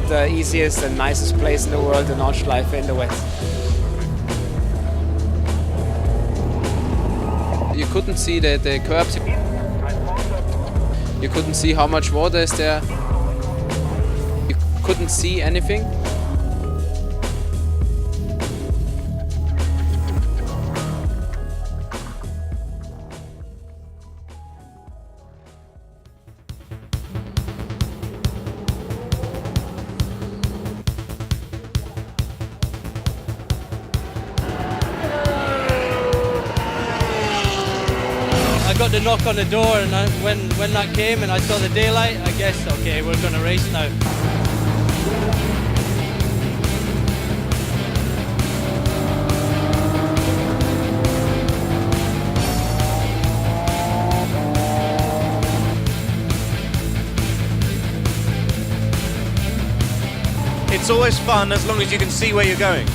the easiest and nicest place in the world, the Nordschleife in the west. You couldn't see the curbs. You couldn't see how much water is there. You couldn't see anything. I got the knock on the door, and when that came and I saw the daylight, I guess, okay, we're going to race now. It's always fun as long as you can see where you're going.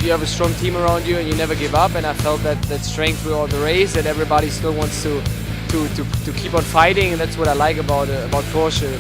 You have a strong team around you and you never give up, and I felt that strength throughout the race, that everybody still wants to keep on fighting, and that's what I like about Porsche.